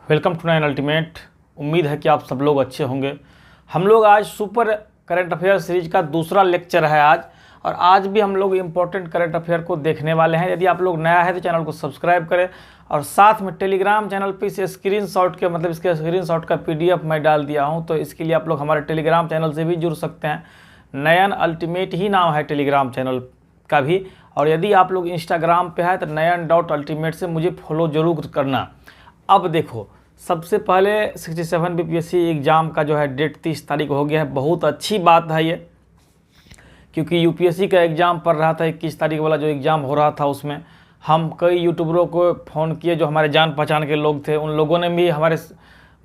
Welcome to nine ultimate. उम्मीद है कि आप सब लोग अच्छे होंगे। हम लोग आज सुपर करंट अफेयर सीरीज का दूसरा लेक्चर है आज, और आज भी हम लोग इम्पोर्टेंट करंट अफेयर को देखने वाले हैं। यदि आप लोग नया है तो चैनल को सब्सक्राइब करें, और साथ में टेलीग्राम चैनल पे इसे स्क्रीनशॉट के इसके स्क्रीनशॉट का PDF मैं डाल दिया हूं, तो इसके लिए आप लोग हमारे टेलीग्राम चैनल से भी जुड़ सकते हैं। नयन अल्टीमेट ही नाम है टेलीग्राम चैनल का भी। और यदि आप लोग इंस्टाग्राम पे है तो nayan.ultimate से मुझे फॉलो जरूर करना। अब देखो, सबसे पहले 67 BPSC एग्ज़ाम का जो है डेट 30 तारीख हो गया है। बहुत अच्छी बात है ये, क्योंकि UPSC का एग्ज़ाम पढ़ रहा था 21 तारीख वाला जो एग्ज़ाम हो रहा था, उसमें हम कई यूट्यूबरों को फ़ोन किए जो हमारे जान पहचान के लोग थे। उन लोगों ने भी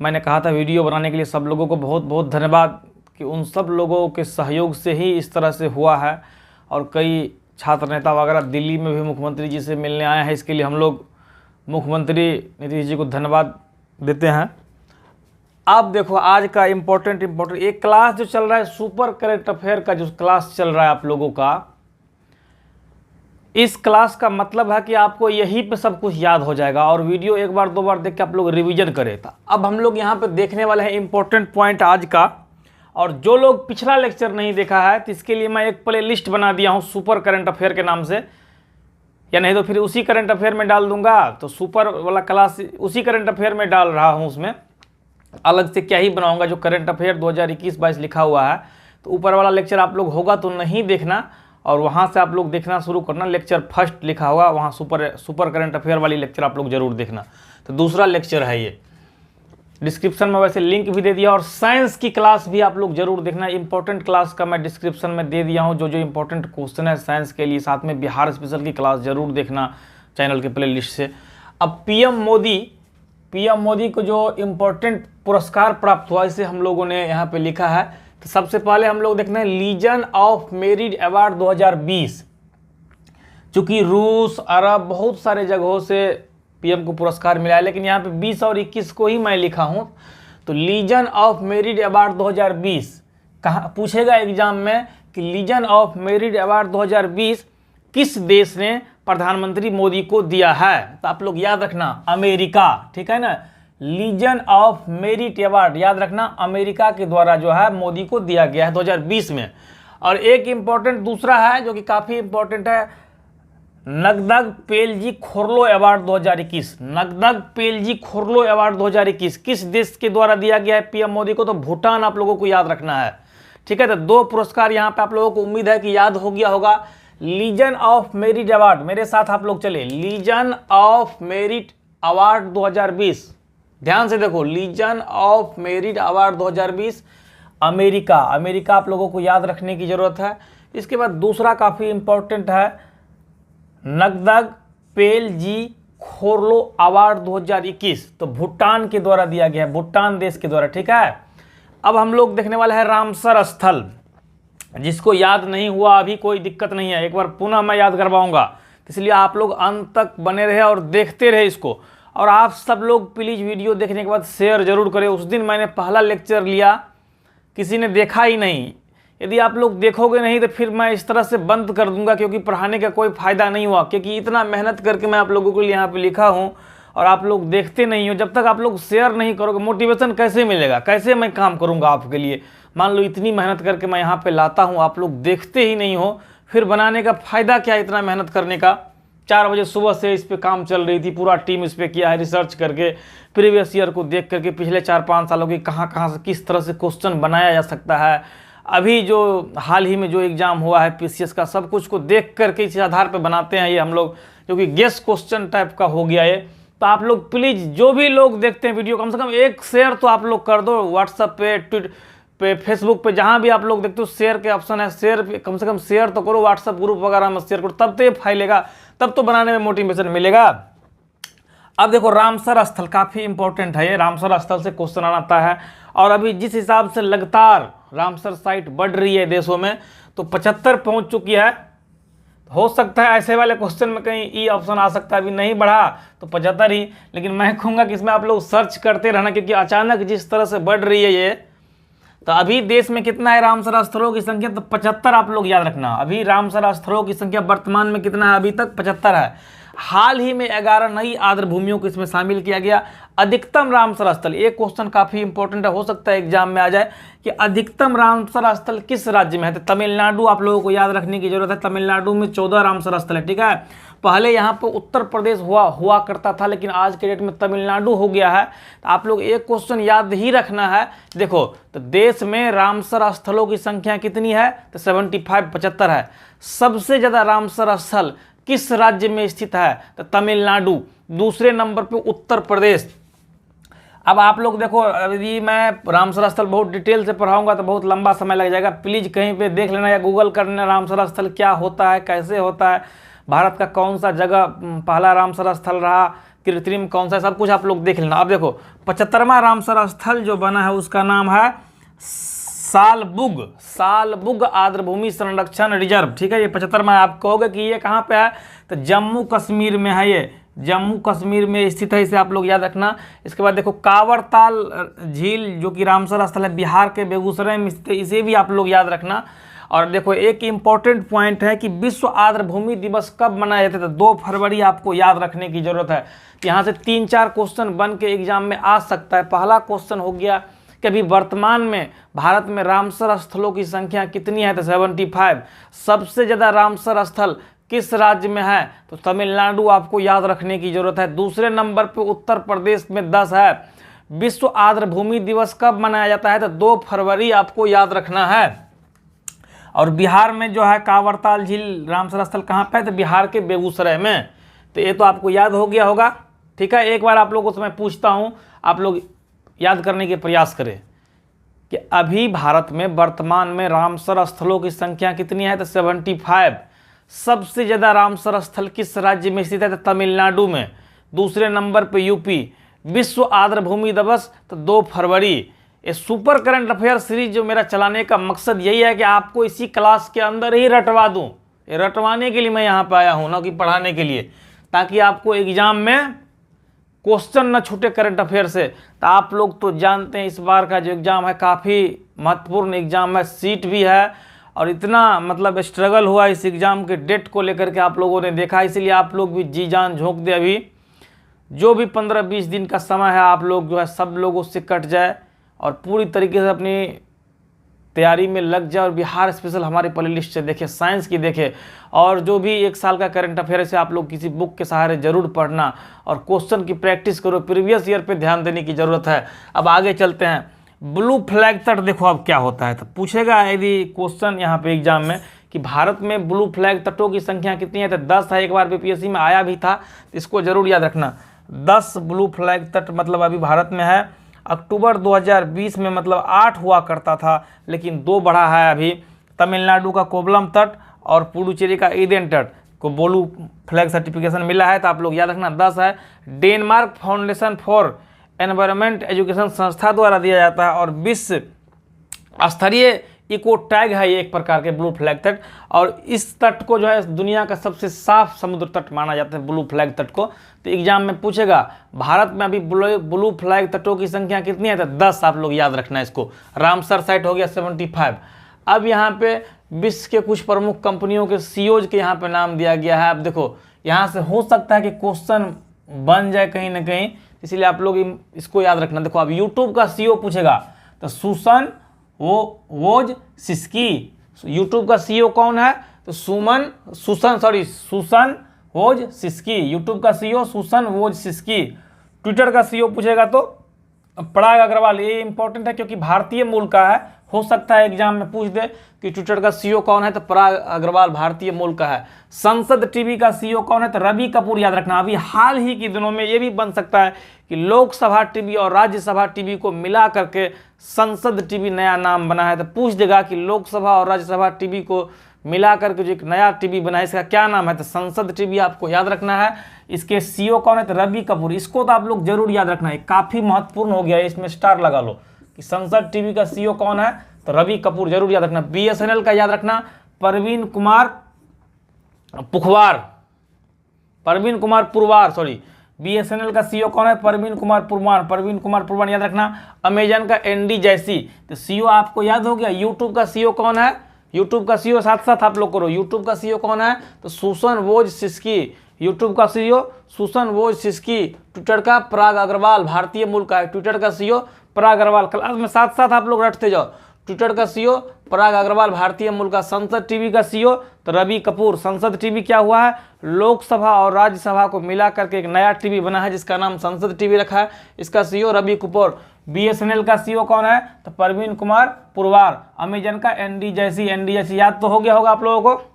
मैंने कहा था वीडियो बनाने के लिए, सब लोगों को बहुत बहुत धन्यवाद कि उन सब लोगों के सहयोग से ही इस तरह से हुआ है। और कई छात्र नेता वगैरह दिल्ली में भी मुख्यमंत्री जी से मिलने आए हैं, इसके लिए हम लोग मुख्यमंत्री नीतीश जी को धन्यवाद देते हैं। अब देखो, आज का इम्पोर्टेंट एक क्लास जो चल रहा है, सुपर करंट अफेयर का जो क्लास चल रहा है आप लोगों का, इस क्लास का मतलब है कि आपको यहीं पे सब कुछ याद हो जाएगा, और वीडियो एक बार दो बार देख के आप लोग रिवीजन करें। अब हम लोग यहाँ पे देखने वाले हैं इम्पोर्टेंट पॉइंट आज का। और जो लोग पिछला लेक्चर नहीं देखा है तो इसके लिए मैं एक प्ले लिस्ट बना दिया हूँ सुपर करंट अफेयर के नाम से, या नहीं तो फिर उसी करंट अफेयर में डाल दूंगा। तो सुपर वाला क्लास उसी करंट अफेयर में डाल रहा हूँ, उसमें अलग से क्या ही बनाऊंगा। जो करंट अफेयर 2021-22 लिखा हुआ है, तो ऊपर वाला लेक्चर आप लोग होगा तो नहीं देखना, और वहाँ से आप लोग देखना शुरू करना। लेक्चर फर्स्ट लिखा हुआ वहाँ सुपर करंट अफेयर वाली लेक्चर आप लोग जरूर देखना। तो दूसरा लेक्चर है ये, डिस्क्रिप्शन में वैसे लिंक भी दे दिया। और साइंस की क्लास भी आप लोग जरूर देखना। इंपॉर्टेंट क्लास का मैं डिस्क्रिप्शन में दे दिया हूँ, जो जो इंपॉर्टेंट क्वेश्चन है साइंस के लिए। साथ में बिहार स्पेशल की क्लास जरूर देखना चैनल के प्ले लिस्ट से। अब पीएम मोदी को जो इम्पोर्टेंट पुरस्कार प्राप्त हुआ, इसे हम लोगों ने यहाँ पे लिखा है। तो सबसे पहले हम लोग देखते हैं लीजन ऑफ मेरिट अवार्ड 2020। चूँकि रूस, अरब, बहुत सारे जगहों से पीएम को पुरस्कार मिला है, लेकिन यहाँ पे 20 और 21 को ही मैं लिखा हूँ। तो लीजन ऑफ मेरिट अवार्ड 2020 कहाँ पूछेगा एग्जाम में कि लीजन ऑफ मेरिट अवार्ड 2020 किस देश ने प्रधानमंत्री मोदी को दिया है? तो आप लोग याद रखना, अमेरिका। ठीक है ना, लीजन ऑफ मेरिट अवार्ड याद रखना, अमेरिका के द्वारा जो है मोदी को दिया गया है 2020 में। और एक इम्पॉर्टेंट दूसरा है जो कि काफ़ी इम्पोर्टेंट है, नगदग पेलजी खोरलो अवार्ड 2021। नगदग पेलजी खोरलो अवार्ड 2021 किस देश के द्वारा दिया गया है पीएम मोदी को? तो भूटान आप लोगों को याद रखना है। ठीक है, तो दो पुरस्कार यहाँ पे आप लोगों को उम्मीद है कि याद हो गया होगा। लीजन ऑफ मेरिट अवार्ड, मेरे साथ आप लोग चले, लीजन ऑफ मेरिट अवार्ड 2020, ध्यान से देखो, Legion of Merit award 2020 America आप लोगों को याद रखने की जरूरत है। इसके बाद दूसरा काफ़ी इंपॉर्टेंट है, नगदग पेलजी खोरलो अवार्ड 2021, तो भूटान के द्वारा दिया गया है, भूटान देश के द्वारा। ठीक है, अब हम लोग देखने वाले हैं रामसर स्थल। जिसको याद नहीं हुआ अभी कोई दिक्कत नहीं है, एक बार पुनः मैं याद करवाऊंगा, इसलिए आप लोग अंत तक बने रहे और देखते रहे इसको। और आप सब लोग प्लीज़ वीडियो देखने के बाद शेयर जरूर करें। उस दिन मैंने पहला लेक्चर लिया, किसी ने देखा ही नहीं। यदि आप लोग देखोगे नहीं तो फिर मैं इस तरह से बंद कर दूंगा, क्योंकि पढ़ाने का कोई फ़ायदा नहीं हुआ। क्योंकि इतना मेहनत करके मैं आप लोगों के लिए यहाँ पे लिखा हूँ और आप लोग देखते नहीं हो। जब तक आप लोग शेयर नहीं करोगे, मोटिवेशन कैसे मिलेगा? कैसे मैं काम करूँगा आपके लिए? मान लो इतनी मेहनत करके मैं यहाँ पे लाता हूँ, आप लोग देखते ही नहीं हो, फिर बनाने का फ़ायदा क्या है इतना मेहनत करने का? 4 बजे सुबह से इस पर काम चल रही थी, पूरा टीम इस पर किया है, रिसर्च करके प्रीवियस ईयर को देख करके पिछले 4-5 सालों की कहाँ से किस तरह से क्वेश्चन बनाया जा सकता है, अभी जो हाल ही में जो एग्ज़ाम हुआ है PCS का, सब कुछ को देख करके इस आधार पे बनाते हैं ये हम लोग, जो कि गेस क्वेश्चन टाइप का हो गया ये। तो आप लोग प्लीज़, जो भी लोग देखते हैं वीडियो, कम से कम एक शेयर तो आप लोग कर दो। व्हाट्सएप पे, ट्विटर पे, फेसबुक पे, जहाँ भी आप लोग देखते हो शेयर के ऑप्शन है, शेयर पे कम से कम शेयर तो करो। व्हाट्सएप ग्रुप वगैरह में शेयर करो, तब तो ये फैलेगा, तब तो बनाने में मोटिवेशन मिलेगा। अब देखो, रामसर स्थल काफ़ी इंपॉर्टेंट है ये। रामसर स्थल से क्वेश्चन आता है, और अभी जिस हिसाब से लगातार रामसर साइट बढ़ रही है देशों में, तो 75 पहुंच चुकी है। हो सकता है ऐसे वाले क्वेश्चन में कहीं ई ऑप्शन आ सकता है, अभी नहीं बढ़ा तो 75 ही। लेकिन मैं कहूँगा कि इसमें आप लोग सर्च करते रहना, क्योंकि अचानक जिस तरह से बढ़ रही है ये, तो अभी देश में कितना है रामसर स्थलों की संख्या? तो 75 आप लोग याद रखना। अभी रामसर स्थलों की संख्या वर्तमान में कितना है? अभी तक 75 है। हाल ही में 11 नई आर्द्र भूमियों को इसमें शामिल किया गया। अधिकतम रामसर स्थल, एक क्वेश्चन काफ़ी इंपॉर्टेंट है, हो सकता है एग्जाम में आ जाए कि अधिकतम रामसर स्थल किस राज्य में है। तो तमिलनाडु आप लोगों को याद रखने की जरूरत है। तमिलनाडु में 14 रामसर स्थल है, ठीक है। पहले यहाँ पर उत्तर प्रदेश हुआ करता था, लेकिन आज के डेट में तमिलनाडु हो गया है। तो आप लोग एक क्वेश्चन याद ही रखना है, देखो तो देश में रामसर स्थलों की संख्या कितनी है, तो 75 है। सबसे ज़्यादा रामसर स्थल किस राज्य में स्थित है, तो तमिलनाडु। दूसरे नंबर पे उत्तर प्रदेश। अब आप लोग देखो, यदि मैं रामसर स्थल बहुत डिटेल से पढ़ाऊंगा तो बहुत लंबा समय लग जाएगा। प्लीज़ कहीं पे देख लेना या गूगल कर लेना रामसर स्थल क्या होता है, कैसे होता है, भारत का कौन सा जगह पहला रामसर स्थल रहा, कृत्रिम कौन सा, सब कुछ आप लोग देख लेना। अब देखो 75वां रामसर स्थल जो बना है उसका नाम है सालबुग आर्द्र भूमि संरक्षण रिजर्व, ठीक है। ये 75वां, आप कहोगे कि ये कहाँ पे है, तो जम्मू कश्मीर में है। ये जम्मू कश्मीर में स्थित है, इसे आप लोग याद रखना। इसके बाद देखो कांवरताल झील जो कि रामसर स्थल है, बिहार के बेगूसराय में स्थित है, इसे भी आप लोग याद रखना। और देखो एक इम्पॉर्टेंट पॉइंट है कि विश्व आर्द्र भूमि दिवस कब मनाया जाता है, तो 2 फरवरी आपको याद रखने की जरूरत है। यहाँ से 3-4 क्वेश्चन बन के एग्जाम में आ सकता है। पहला क्वेश्चन हो गया कि अभी वर्तमान में भारत में रामसर स्थलों की संख्या कितनी है, तो 75। सबसे ज़्यादा रामसर स्थल किस राज्य में है, तो तमिलनाडु आपको याद रखने की जरूरत है। दूसरे नंबर पे उत्तर प्रदेश में 10 है। विश्व आर्द्र भूमि दिवस कब मनाया जाता है, तो 2 फरवरी आपको याद रखना है। और बिहार में जो है कांवरताल झील रामसर स्थल कहाँ पे है, तो बिहार के बेगूसराय में। तो ये तो आपको याद हो गया होगा, ठीक है। एक बार आप लोगों से मैं पूछता हूँ, आप लोग याद करने के प्रयास करें कि अभी भारत में वर्तमान में रामसर स्थलों की संख्या कितनी है, तो 75। सबसे ज़्यादा रामसर स्थल किस राज्य में स्थित है, तो तमिलनाडु में। दूसरे नंबर पे यूपी। विश्व आर्द्र भूमि दिवस तो 2 फरवरी। ये सुपर करंट अफेयर सीरीज जो मेरा चलाने का मकसद यही है कि आपको इसी क्लास के अंदर ही रटवा दूं। ये रटवाने के लिए मैं यहाँ पे आया हूँ, ना कि पढ़ाने के लिए, ताकि आपको एग्जाम में क्वेश्चन न छूटे करंट अफेयर से। तो आप लोग तो जानते हैं इस बार का जो एग्ज़ाम है काफ़ी महत्वपूर्ण एग्ज़ाम है, सीट भी है, और इतना मतलब स्ट्रगल हुआ इस एग्ज़ाम के डेट को लेकर के आप लोगों ने देखा। इसलिए आप लोग भी जी जान झोंक दे, अभी जो भी 15-20 दिन का समय है आप लोग जो है सब लोगों से कट जाए और पूरी तरीके से अपनी तैयारी में लग जाए। और बिहार स्पेशल हमारी प्ले लिस्ट से देखे, साइंस की देखे, और जो भी 1 साल का करंट अफेयर से आप लोग किसी बुक के सहारे जरूर पढ़ना और क्वेश्चन की प्रैक्टिस करो। प्रीवियस ईयर पे ध्यान देने की ज़रूरत है। अब आगे चलते हैं। ब्लू फ्लैग तट देखो अब क्या होता है, तो पूछेगा यदि क्वेश्चन यहाँ पे एग्जाम में कि भारत में ब्लू फ्लैग तटों की संख्या कितनी है, तो 10 है। एक बार बीपीएससी में आया भी था, तो इसको जरूर याद रखना। 10 ब्लू फ्लैग तट मतलब अभी भारत में है। अक्टूबर 2020 में मतलब 8 हुआ करता था, लेकिन 2 बढ़ा है अभी। तमिलनाडु का कोवलम तट और पुडुचेरी का ईदेन तट को ब्लू फ्लैग सर्टिफिकेशन मिला है, तो आप लोग याद रखना 10 है। Denmark foundation for environment education संस्था द्वारा दिया जाता है, और विश्व स्तरीय इको टैग है ये एक प्रकार के ब्लू फ्लैग तट। और इस तट को जो है दुनिया का सबसे साफ समुद्र तट माना जाता है, ब्लू फ्लैग तट को। तो एग्जाम में पूछेगा भारत में अभी ब्लू फ्लैग तटों की संख्या कितनी है, तो 10 आप लोग याद रखना है इसको। रामसर साइट हो गया 75। अब यहाँ पे विश्व के कुछ प्रमुख कंपनियों के सीईओज के यहाँ पे नाम दिया गया है। अब देखो यहाँ से हो सकता है कि क्वेश्चन बन जाए कहीं ना कहीं, इसलिए आप लोग इसको याद रखना। देखो अब यूट्यूब का सीईओ पूछेगा, तो सुसन वोजिस्की। यूट्यूब का सीईओ कौन है, तो सुसन वोजिस्की। यूट्यूब का सीईओ सुसन वोजिस्की। ट्विटर का सीईओ पूछेगा तो पराग अग्रवाल। ये इंपॉर्टेंट है क्योंकि भारतीय मूल का है, हो सकता है एग्जाम में पूछ दे कि ट्विटर का सीईओ कौन है, तो पराग अग्रवाल भारतीय मूल का है। संसद टीवी का सीईओ कौन है, तो रवि कपूर याद रखना। अभी हाल ही के दिनों में ये भी बन सकता है कि लोकसभा टीवी और राज्यसभा टीवी को मिला करके संसद टीवी नया नाम बना है, तो पूछ देगा कि लोकसभा और राज्यसभा टीवी को मिला करके जो एक नया टीवी बना है इसका क्या नाम है, तो संसद टीवी आपको याद रखना है। इसके सीईओ कौन है, तो रवि कपूर। इसको तो आप लोग जरूर याद रखना है, काफ़ी महत्वपूर्ण हो गया है, इसमें स्टार लगा लो कि संसद टीवी का सीईओ कौन है, तो रवि कपूर जरूर याद रखना। बीएसएनएल का याद रखना परवीन कुमार पुरवार। बीएसएनएल का सीईओ कौन है, परवीन कुमार पुरवार याद रखना। अमेजन का एनडी जैसी, तो सीईओ आपको याद हो गया। यूट्यूब का सीईओ कौन है, यूट्यूब का सीईओ साथ साथ आप लोग करो, यूट्यूब का सीईओ कौन है, तो सुसन वोजिस्की। यूट्यूब का सीईओ सुसन वोजिस्की, ट्विटर का पराग अग्रवाल भारतीय मूल का है, ट्विटर का सीईओ पराग अग्रवाल। क्लास में साथ साथ आप लोग रटते जाओ, ट्विटर का सीईओ पराग अग्रवाल भारतीय मूल का। संसद टीवी का सीईओ तो रवि कपूर। संसद टीवी क्या हुआ है, लोकसभा और राज्यसभा को मिला करके एक नया टीवी बना है जिसका नाम संसद टीवी रखा है, इसका सीईओ रवि कपूर। बीएसएनएल का सीईओ कौन है, तो परवीन कुमार पुरवार। अमेजन का एनडी जैसी याद तो हो गया होगा आप लोगों को।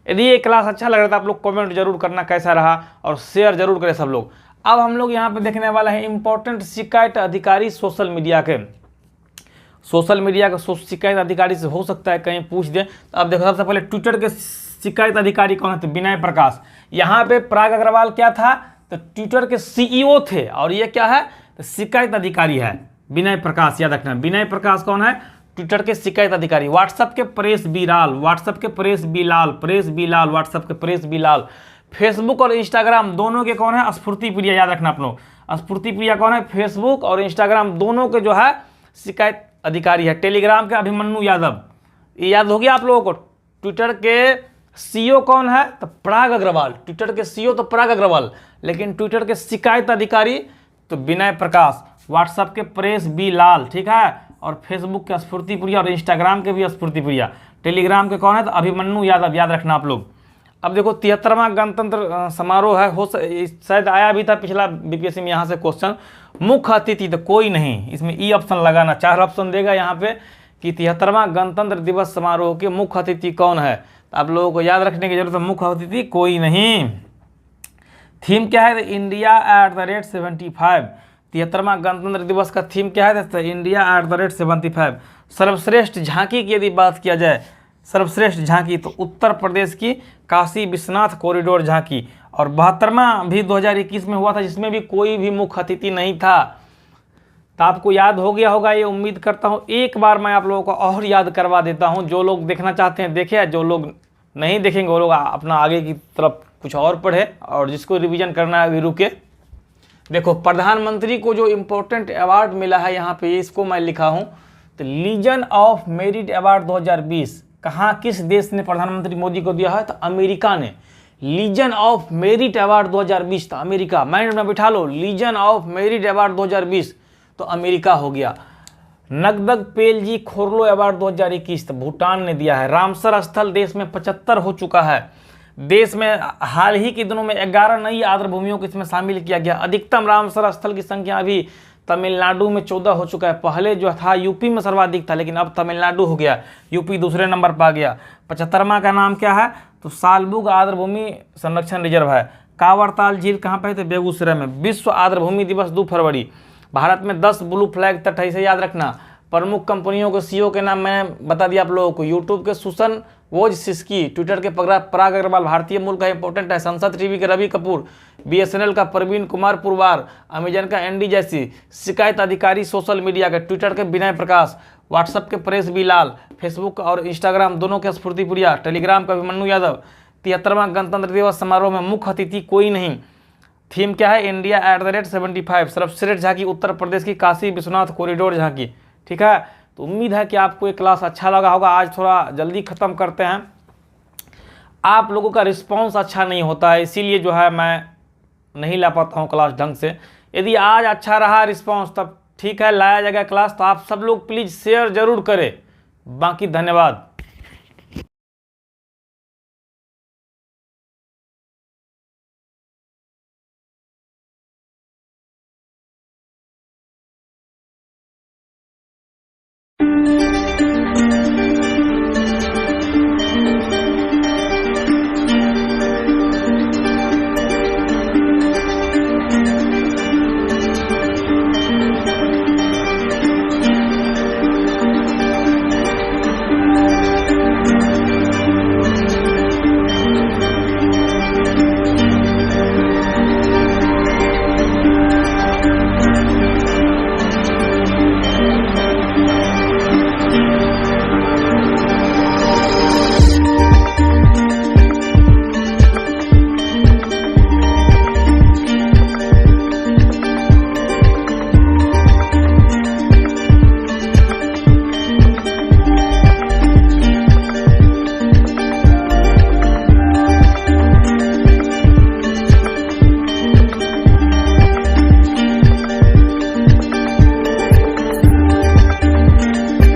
यदि ये क्लास अच्छा लग रहा था आप लोग कमेंट जरूर करना कैसा रहा, और शेयर जरूर करें सब लोग। अब हम लोग यहाँ पे देखने वाला है इंपॉर्टेंट शिकायत अधिकारी सोशल मीडिया के। सोशल मीडिया का शिकायत अधिकारी से हो सकता है कहीं पूछ दें। तो अब देखो सबसे पहले ट्विटर के शिकायत अधिकारी कौन है, तो विनय प्रकाश। यहाँ पे पराग अग्रवाल क्या था, तो ट्विटर के सीईओ थे, और ये क्या है, तो शिकायत अधिकारी है विनय प्रकाश। याद रखना विनय प्रकाश कौन है, ट्विटर के शिकायत अधिकारी। व्हाट्सएप के परेश बिलाल, व्हाट्सएप के परेश बिलाल। फेसबुक और इंस्टाग्राम दोनों के कौन है, स्फूर्ति प्रिया। याद रखना आप लोग, स्फूर्ति प्रिया कौन है, फेसबुक और इंस्टाग्राम दोनों के जो है शिकायत अधिकारी है। टेलीग्राम के अभिमन्यु यादव, ये याद हो गया आप लोगों को। ट्विटर के सीईओ कौन है, तो पराग अग्रवाल। ट्विटर के सीईओ तो पराग अग्रवाल, लेकिन ट्विटर के शिकायत अधिकारी तो विनय प्रकाश। व्हाट्सएप के परेश बिलाल, ठीक है, और फेसबुक के स्फूर्ति प्रिया, और इंस्टाग्राम के भी स्फूर्ति प्रिया। टेलीग्राम के कौन है, तो अभिमन्यु यादव। याद रखना आप लोग। अब देखो 73वां गणतंत्र समारोह है, हो शायद आया भी था पिछला बीपीएससी में यहाँ से क्वेश्चन। मुख्य अतिथि तो कोई नहीं, इसमें ई ऑप्शन लगाना, 4 ऑप्शन देगा यहाँ पे कि 73वां गणतंत्र दिवस समारोह के मुख्य अतिथि कौन है। तो आप लोगों को याद रखने की जरूरत है, मुख्य अतिथि कोई नहीं। थीम क्या है, इंडिया @75। 73वां गणतंत्र दिवस का थीम क्या है, तो इंडिया @75। सर्वश्रेष्ठ झांकी की यदि बात किया जाए, सर्वश्रेष्ठ झांकी तो उत्तर प्रदेश की काशी विश्वनाथ कॉरिडोर झांकी। और 72वां भी 2021 में हुआ था, जिसमें भी कोई भी मुख्य अतिथि नहीं था। तो आपको याद हो गया होगा ये उम्मीद करता हूँ। एक बार मैं आप लोगों को और याद करवा देता हूँ, जो लोग देखना चाहते हैं देखे, जो लोग नहीं देखेंगे वो लोग अपना आगे की तरफ कुछ और पढ़े, और जिसको रिवीजन करना है अभी रुके। देखो प्रधानमंत्री को जो इम्पोर्टेंट अवार्ड मिला है यहाँ पे, इसको मैं लिखा हूँ, तो लीजन ऑफ मेरिट अवार्ड 2020 कहाँ किस देश ने प्रधानमंत्री मोदी को दिया है, तो अमेरिका ने। लीजन ऑफ मेरिट अवार्ड 2020 तो अमेरिका, माइंड में बिठा लो, लीजन ऑफ मेरिट अवार्ड 2020 तो अमेरिका हो गया। नगदग पेलजी खोरलो अवार्ड 2021 तो भूटान ने दिया है। रामसर स्थल देश में 75 हो चुका है। देश में हाल ही के दिनों में 11 नई आर्द्र भूमियों को इसमें शामिल किया गया। अधिकतम रामसर स्थल की संख्या अभी तमिलनाडु में 14 हो चुका है। पहले जो था यूपी में सर्वाधिक था, लेकिन अब तमिलनाडु हो गया, यूपी दूसरे नंबर पर आ गया। 75वां का नाम क्या है, तो सालबुग आर्द्र भूमि संरक्षण रिजर्व है। कांवरताल झील कहाँ पे है, तो बेगूसराय में। विश्व आर्द्र भूमि दिवस 2 फरवरी। भारत में 10 ब्लू फ्लैग तट है, इसे याद रखना। प्रमुख कंपनियों के सीईओ के नाम मैंने बता दिया आप लोगों को। यूट्यूब के सुसन वोजिस्की, ट्विटर के पराग अग्रवाल भारतीय मूल का इंपॉर्टेंट है। संसद टीवी के रवि कपूर, बीएसएनएल का परवीन कुमार पुरवार, अमेजन का एनडी जैसी। शिकायत अधिकारी सोशल मीडिया के ट्विटर के विनय प्रकाश, व्हाट्सएप के परेश बिलाल, फेसबुक और इंस्टाग्राम दोनों के स्फूर्ति प्रिया, टेलीग्राम का अभिमन्यु यादव। 73वां गणतंत्र दिवस समारोह में मुख्य अतिथि कोई नहीं। थीम क्या है, इंडिया @75। सर्वश्रेष्ठ झांकी उत्तर प्रदेश की काशी विश्वनाथ कॉरिडोर झांकी। ठीक है, तो उम्मीद है कि आपको ये क्लास अच्छा लगा होगा। आज थोड़ा जल्दी ख़त्म करते हैं, आप लोगों का रिस्पांस अच्छा नहीं होता है, इसीलिए जो है मैं नहीं ला पाता हूँ क्लास ढंग से। यदि आज अच्छा रहा रिस्पांस तब ठीक है, लाया जाएगा क्लास। तो आप सब लोग प्लीज़ शेयर ज़रूर करें। बाकी धन्यवाद।